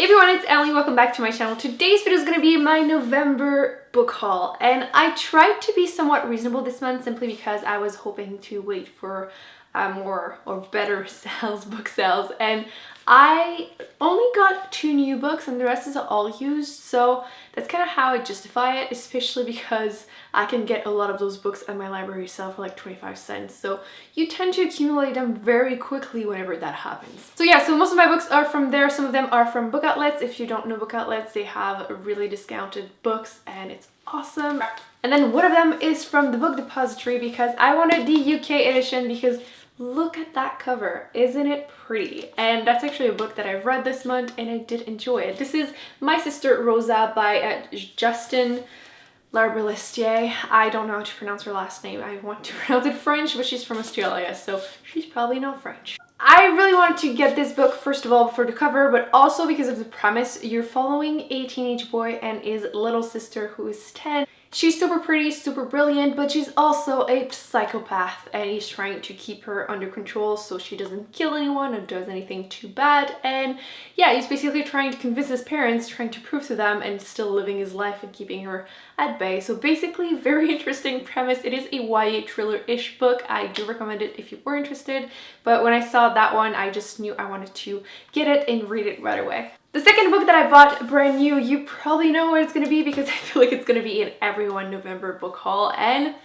Hey everyone, it's Ellie. Welcome back to my channel. Today's video is going to be my November book haul, and I tried to be somewhat reasonable this month simply because I was hoping to wait for more or better book sales, and I only got 2 new books and the rest is all used, so that's kind of how I justify it, especially because I can get a lot of those books at my library sale for like 25 cents, so you tend to accumulate them very quickly whenever that happens. So yeah, so most of my books are from there. Some of them are from book outlets. If you don't know book outlets, they have really discounted books and it's awesome. And then one of them is from the Book Depository because I wanted the UK edition because look at that cover, isn't it pretty? And that's actually a book that I've read this month and I did enjoy it. This is My Sister Rosa by Justin Larbelistier. I don't know how to pronounce her last name. I want to pronounce it French, but she's from Australia, so she's probably not French. I really wanted to get this book, first of all, for the cover, but also because of the premise. You're following a teenage boy and his little sister who is 10. She's super pretty, super brilliant, but she's also a psychopath and he's trying to keep her under control so she doesn't kill anyone or does anything too bad. And yeah, he's basically trying to convince his parents, trying to prove to them, and still living his life and keeping her at bay. So basically, very interesting premise. It is a YA thriller-ish book. I do recommend it if you were interested, but when I saw that one, I just knew I wanted to get it and read it right away. The second book that I bought brand new, you probably know what it's going to be because I feel like it's going to be in every November book haul, and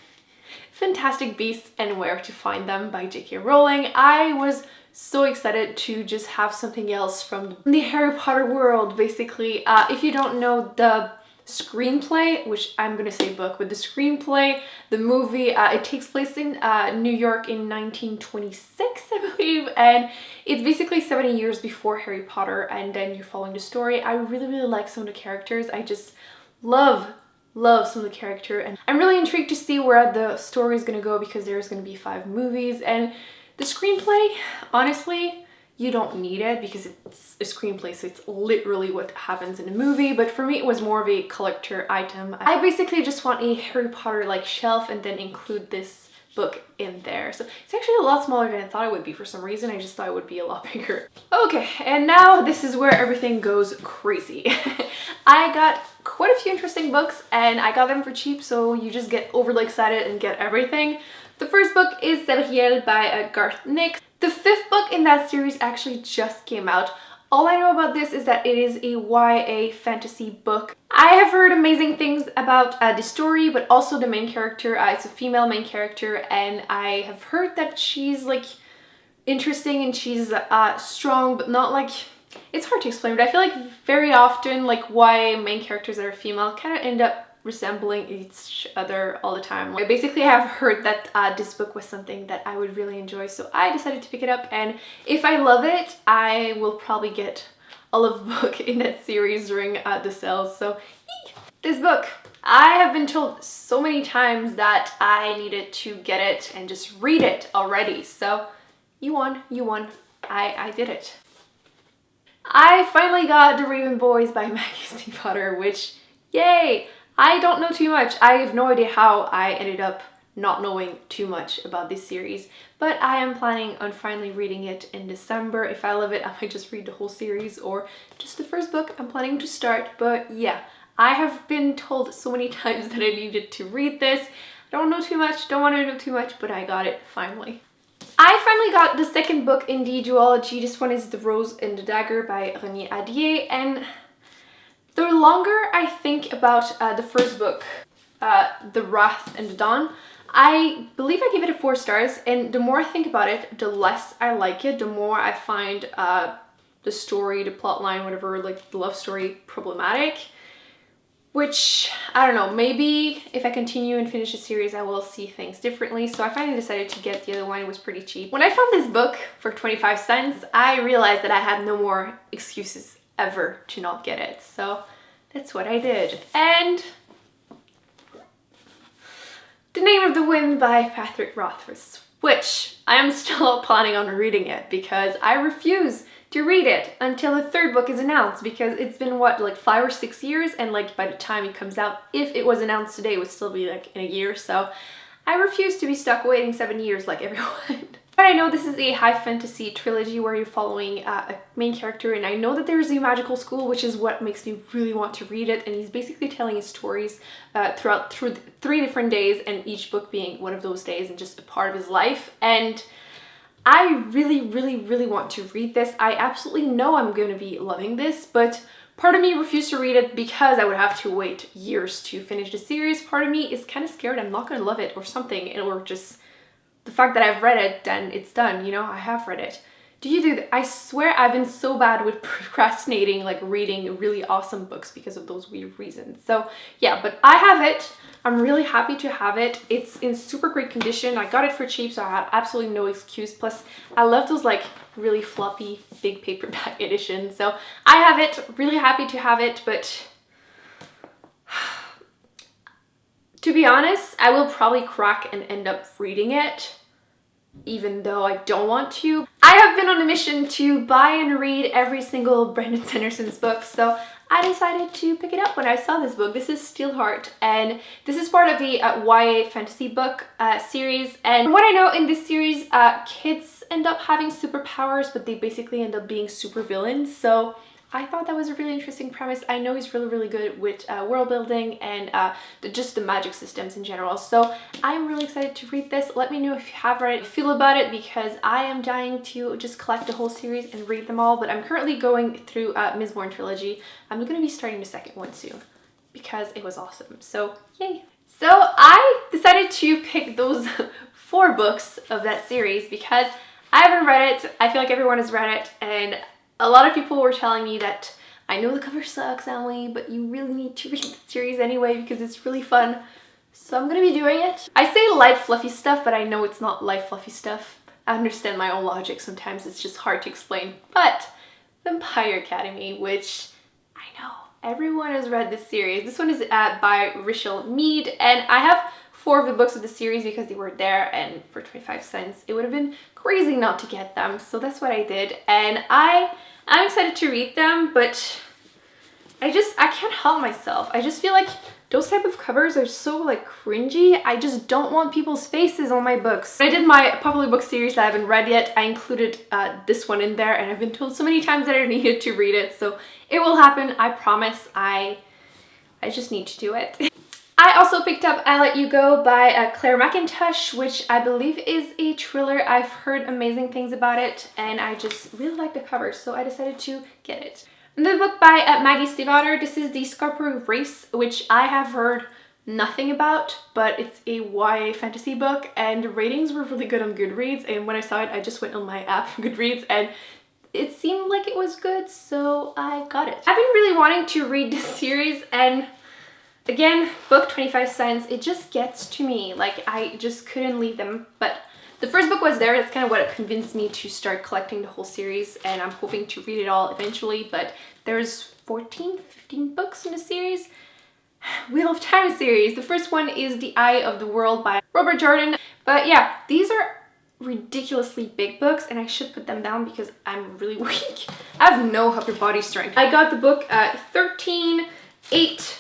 Fantastic Beasts and Where to Find Them by J.K. Rowling. I was so excited to just have something else from the Harry Potter world, basically. If you don't know the screenplay, which I'm gonna say book, but the screenplay, the movie, it takes place in New York in 1926, I believe, and it's basically 70 years before Harry Potter, and then you're following the story. I really like some of the characters. I just love some of the character, and I'm really intrigued to see where the story is gonna go because there's gonna be 5 movies. And the screenplay, honestly, you don't need it because it's a screenplay, so it's literally what happens in the movie, but for me it was more of a collector item. I basically just want a Harry Potter like shelf and then include this book in there. So it's actually a lot smaller than I thought it would be for some reason. I just thought it would be a lot bigger. Okay, and now this is where everything goes crazy. I got quite a few interesting books and I got them for cheap, so you just get overly excited and get everything. The first book is Steelheart by Garth Nix. The 5th book in that series actually just came out. All I know about this is that it is a YA fantasy book. I have heard amazing things about the story, but also the main character. It's a female main character, and I have heard that she's like interesting and she's strong, but not like... It's hard to explain, but I feel like very often like YA main characters that are female kind of end up resembling each other all the time. Like, basically, I have heard that this book was something that I would really enjoy, so I decided to pick it up, and if I love it, I will probably get all of the book in that series during the sales. So this book, I have been told so many times that I needed to get it and just read it already, so you won, I did it. I finally got The Raven Boys by Maggies Daughter, which, yay! I don't know too much. I have no idea how I ended up not knowing too much about this series, but I am planning on finally reading it in December. If I love it, I might just read the whole series or just the first book I'm planning to start. But yeah, I have been told so many times that I needed to read this. I don't know too much, don't want to know too much, but I got it finally. I finally got the second book in the duology. This one is The Rose and the Dagger by Renier Adier, and the longer I think about the first book, The Wrath and the Dawn, I believe I gave it 4 stars, and the more I think about it, the less I like it, the more I find the story, the plot line, whatever, like the love story, problematic. Which, I don't know, maybe if I continue and finish the series, I will see things differently. So I finally decided to get the other one. It was pretty cheap. When I found this book for 25 cents, I realized that I had no more excuses ever to not get it, so that's what I did. And The Name of the Wind by Patrick Rothfuss, which I am still planning on reading it because I refuse to read it until the 3rd book is announced, because it's been what, like 5 or 6 years, and like by the time it comes out, if it was announced today, it would still be like in a year, so I refuse to be stuck waiting 7 years like everyone. But I know this is a high fantasy trilogy where you're following a main character, and I know that there's a magical school, which is what makes me really want to read it. And he's basically telling his stories through 3 different days, and each book being one of those days and just a part of his life. And I really want to read this. I absolutely know I'm going to be loving this, but part of me refused to read it because I would have to wait years to finish the series. Part of me is kind of scared I'm not going to love it or something, or just the fact that I've read it, then it's done, you know, I have read it. Do you do that? I swear I've been so bad with procrastinating, like reading really awesome books because of those weird reasons. So yeah, but I have it. I'm really happy to have it. It's in super great condition. I got it for cheap, so I had absolutely no excuse. Plus, I love those like really floppy, big paperback editions. So I have it, really happy to have it, but to be honest, I will probably crack and end up reading it, even though I don't want to. I have been on a mission to buy and read every single Brandon Sanderson's book, so I decided to pick it up when I saw this book. This is Steelheart, and this is part of the YA fantasy book series. And what I know in this series, kids end up having superpowers, but they basically end up being super villains. So I thought that was a really interesting premise. I know he's really good with world building and just the magic systems in general. So I'm really excited to read this. Let me know if you have read it, feel about it, because I am dying to just collect the whole series and read them all. But I'm currently going through Mistborn trilogy. I'm going to be starting the second one soon because it was awesome. So yay! So I decided to pick those 4 books of that series because I haven't read it. I feel like everyone has read it, and a lot of people were telling me that I know the cover sucks, Emily, but you really need to read the series anyway because it's really fun. So I'm gonna be doing it. I say light fluffy stuff, but I know it's not light fluffy stuff. I understand my own logic. Sometimes it's just hard to explain. But Vampire Academy, which I know everyone has read this series. This one is by Rachel Mead, and I have 4 of the books of the series because they were there, and for 25 cents it would have been crazy not to get them, so that's what I did. And I'm excited to read them, but I can't help myself. I just feel like those type of covers are so like cringy. I just don't want people's faces on my books. When I did my popular book series that I haven't read yet, I included this one in there, and I've been told so many times that I needed to read it, so it will happen, I promise. I just need to do it. I also picked up I Let You Go by Claire McIntosh, which I believe is a thriller. I've heard amazing things about it, and I just really like the cover, so I decided to get it. Another book by Maggies Daughter. This is The Scorpio Race, which I have heard nothing about, but it's a YA fantasy book, and the ratings were really good on Goodreads, and when I saw it, I just went on my app, Goodreads, and it seemed like it was good, so I got it. I've been really wanting to read this series, and again, book 25 cents, it just gets to me. Like, I just couldn't leave them. But the first book was there. That's kind of what convinced me to start collecting the whole series, and I'm hoping to read it all eventually. But there's 14, 15 books in the series. Wheel of Time series. The first one is The Eye of the World by Robert Jordan. But yeah, these are ridiculously big books, and I should put them down because I'm really weak. I have no upper body strength. I got the book 13, 8,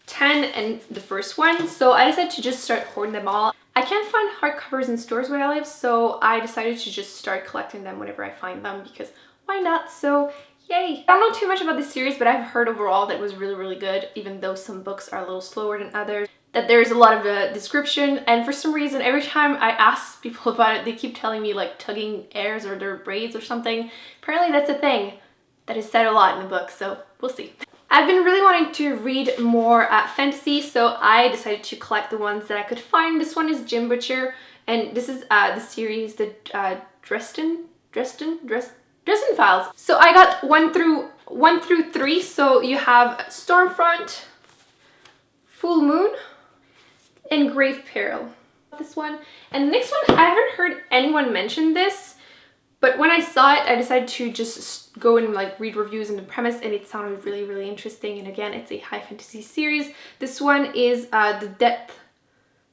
10 and the first one, so I decided to just start hoarding them all. I can't find hardcovers in stores where I live, so I decided to just start collecting them whenever I find them, because why not? So yay! I don't know too much about this series, but I've heard overall that it was really good, even though some books are a little slower than others, that there's a lot of description, and for some reason every time I ask people about it, they keep telling me like tugging hairs or their braids or something. Apparently that's a thing that is said a lot in the book, so we'll see. I've been really wanting to read more fantasy, so I decided to collect the ones that I could find. This one is Jim Butcher, and this is the series, the Dresden Files. So I got 1 through 3, so you have Stormfront, Full Moon, and Grave Peril. This one. And the next one, I haven't heard anyone mention this, but when I saw it, I decided to just go and like read reviews and the premise, and it sounded really interesting. And again, it's a high fantasy series. This one is the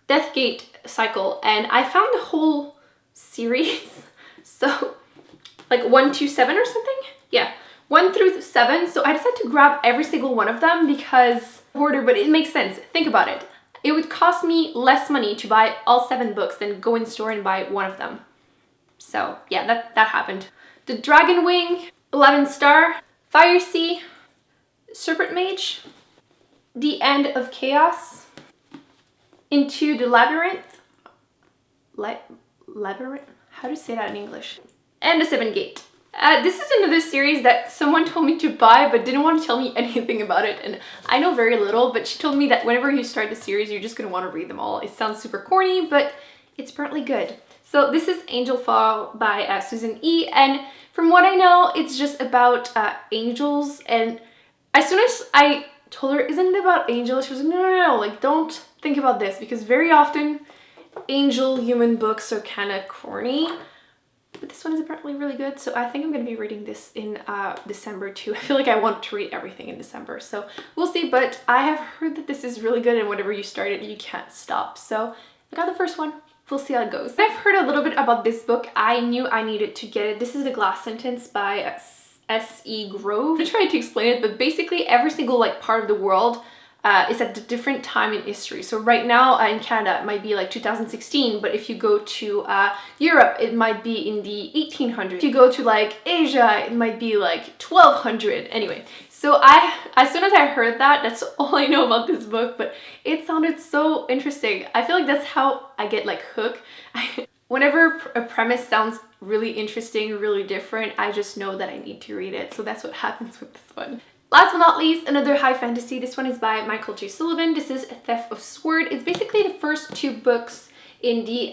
Deathgate cycle, and I found the whole series, so like 1 to 7 or something. Yeah, 1 through 7. So I decided to grab every single one of them because order, but it makes sense. Think about it. It would cost me less money to buy all 7 books than go in store and buy one of them. So yeah, that happened. The Dragon Wing, 11 Star, Fire Sea, Serpent Mage, The End of Chaos, Into the Labyrinth, Labyrinth? How do you say that in English? And The Seven Gate. This is another series that someone told me to buy but didn't want to tell me anything about it, and I know very little, but she told me that whenever you start the series you're just going to want to read them all. It sounds super corny, but it's apparently good. So this is Angel Fall by Susan E, and from what I know it's just about angels, and as soon as I told her, isn't it about angels? She was like, no, like don't think about this, because very often angel human books are kind of corny. But this one is apparently really good, so I think I'm going to be reading this in December too. I feel like I want to read everything in December, so we'll see. But I have heard that this is really good, and whenever you start it, you can't stop. So I got the first one. We'll see how it goes. I've heard a little bit about this book. I knew I needed to get it. This is The Glass Sentence by S.E. Grove. I tried to explain it, but basically every single like part of the world is at a different time in history. So right now in Canada it might be like 2016, but if you go to Europe it might be in the 1800s. If you go to like Asia it might be like 1200. Anyway, so as soon as I heard that, that's all I know about this book, but it sounded so interesting. I feel like that's how I get like hooked. Whenever a premise sounds really interesting, really different, I just know that I need to read it. So that's what happens with this one. Last but not least, another high fantasy. This one is by Michael J. Sullivan. This is Theft of Swerd. It's basically the first two books in the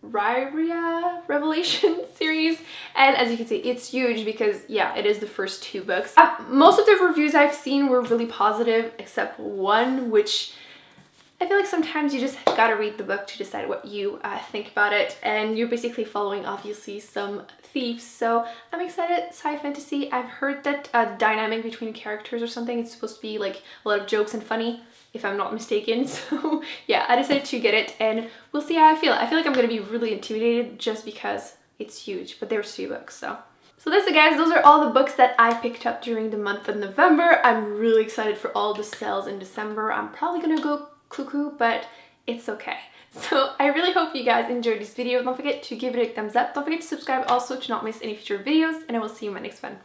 Ryria Revelation series, and as you can see it's huge because yeah, it is the first two books. Most of the reviews I've seen were really positive except one, which I feel like sometimes you just gotta read the book to decide what you think about it, and you're basically following obviously some thieves, so I'm excited. It's high fantasy. I've heard that the dynamic between characters or something, it's supposed to be like a lot of jokes and funny, if I'm not mistaken. So yeah, I decided to get it and we'll see how I feel. I feel like I'm gonna be really intimidated just because it's huge, but there's 2 books, so that's it guys. Those are all the books that I picked up during the month of November. I'm really excited for all the sales in December. I'm probably gonna go cuckoo, but it's okay. So I really hope you guys enjoyed this video. Don't forget to give it a thumbs up. Don't forget to subscribe also to not miss any future videos, and I will see you in my next one.